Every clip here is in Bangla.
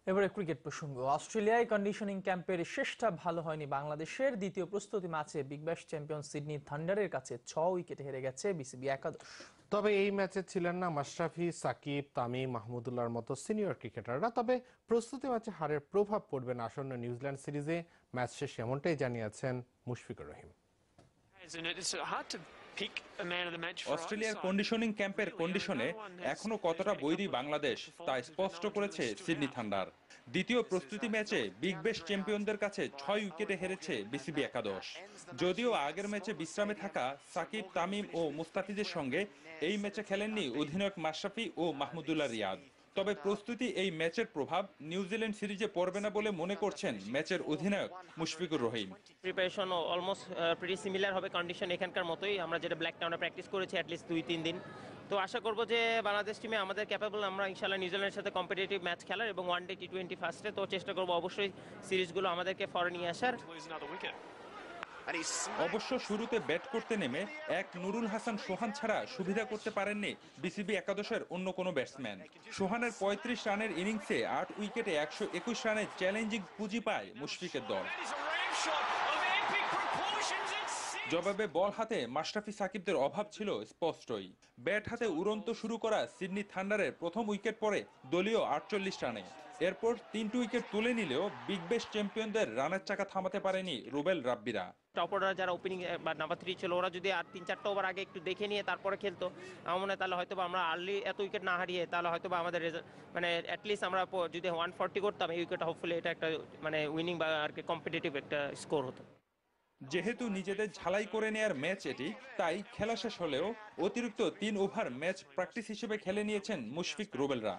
এবারে ক্রিকেট প্রসঙ্গ। অস্ট্রেলিয়ায় কন্ডিশনিং ক্যাম্পের শেষটা ভালো হয়নি বাংলাদেশের। দ্বিতীয় প্রস্তুতি ম্যাচে বিগ ব্যাশ চ্যাম্পিয়ন সিডনি থান্ডারের কাছে 6 উইকেটে হেরে গেছে বিসিবি একাদশ। তবে এই ম্যাচে ছিলেন না মাশরাফি, সাকিব, তামিম, মাহমুদুল্লাহর মতো সিনিয়র ক্রিকেটাররা। তবে প্রস্তুতি ম্যাচে হারের প্রভাব পড়বে না আসন্ন নিউজিল্যান্ড সিরিজে। ম্যাচ শেষে এমনটাই জানিয়েছেন মুশফিকুর রহিম। অস্ট্রেলিয়ার কন্ডিশনিং ক্যাম্পের কন্ডিশনে এখনো কতটা বৈরী বাংলাদেশ তা স্পষ্ট করেছে সিডনি থান্ডার। দ্বিতীয় প্রস্তুতি ম্যাচে বিগ ব্যাশ চ্যাম্পিয়নদের কাছে 6 উইকেটে হেরেছে বিসিবি একাদশ। যদিও আগের ম্যাচে বিশ্রামে থাকা সাকিব, তামিম ও মুস্তাফিজের সঙ্গে এই ম্যাচে খেলেননি অধিনায়ক মাশরাফি ও মাহমুদুল্লাহ রিয়াদ। তবে প্রস্তুতি এই ম্যাচের প্রভাব নিউজিল্যান্ড সিরিজে পড়বে না বলে মনে করছেন ম্যাচের অধিনায়ক Mushfiqur Rahim. Preparation almost pretty similar হবে, কন্ডিশন এখানকার মতোই। আমরা যেটা ব্ল্যাক টাউনে প্র্যাকটিস করেছি অ্যাটলিস্ট 2-3 দিন। তো আশা করবো যে বাংলাদেশ টিমে আমাদের ক্যাপেবল, আমরা ইনশাল্লাহ নিউজিল্যান্ডের সাথে কম্পিটিটিভ ম্যাচ খেলার এবং ওয়ানডে টি20 ফার্স্টে। তো চেষ্টা করবো অবশ্যই সিরিজগুলো আমাদেরকে ফরে নিয়ে আসার। অবশ্য শুরুতে ব্যাট করতে নেমে এক নুরুল হাসান সোহান ছাড়া সুবিধা করতে পারেননি বিসিবি একাদশের অন্য কোনো ব্যাটসম্যান। সোহানের 35 রানের ইনিংসে 8 উইকেটে 121 রানের চ্যালেঞ্জিং পুঁজি পায় মুশফিকের দল। জবাবে বল হাতে মাশরাফি, সাকিবদের অভাব ছিল স্পষ্টই। ব্যাট হাতে উড়ন্ত শুরু করা সিডনি থান্ডারের প্রথম উইকেট পড়ে দলীয় 48 রানে। এরপর 3টি উইকেট তুলে নিলেও বিগ ব্যাশ চ্যাম্পিয়নদের রানের চাকা থামাতে পারেনি রুবেল রাব্বিরা। টপ অর্ডার যারা ওপেনিং বা নাম্বার 3 ছিল, ওরা যদি আর 3-4টা ওভার আগে একটু দেখে নিয়ে তারপরে খেলতো, আমার মনে হয় তাহলে হয়তো আমরা আর্লি এত উইকেট না হারিয়ে তাহলে হয়তো আমাদের মানে অ্যাটলিস্ট আমরা যদি 140 করতাম এই উইকেট, হোপফুলি এটা একটা মানে উইনিং বা আর কি কম্পিটিটিভ একটা স্কোর হতো। যেহেতু নিজেদের ঝালাই করে নেয়ার ম্যাচ এটি, তাই খেলা শেষ হলেও অতিরিক্ত 3 ওভার ম্যাচ প্র্যাকটিস হিসেবে খেলে নিয়েছেন মুশফিক, রুবেলরা।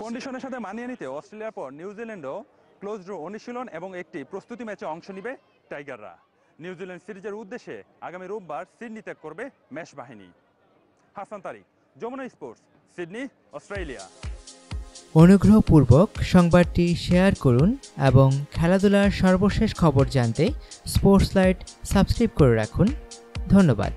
কন্ডিশনের সাথে মানিয়ে নিতে অস্ট্রেলিয়ার পর নিউজিল্যান্ডও ক্লোজ ড্র অনুশীলন এবং একটি প্রস্তুতি ম্যাচে অংশ নিবে টাইগাররা। নিউজিল্যান্ড সিরিজের উদ্দেশ্যে আগামী রোববার সিডনি ত্যাগ করবে ম্যাচ বাহিনী। হাসান তারিক, যমুনা স্পোর্টস, সিডনি, অস্ট্রেলিয়া। অনুগ্রহপূর্বক সংবাদটি শেয়ার করুন এবং খেলাধুলার সর্বশেষ খবর জানতে স্পোর্টস লাইট সাবস্ক্রাইব করে রাখুন। ধন্যবাদ।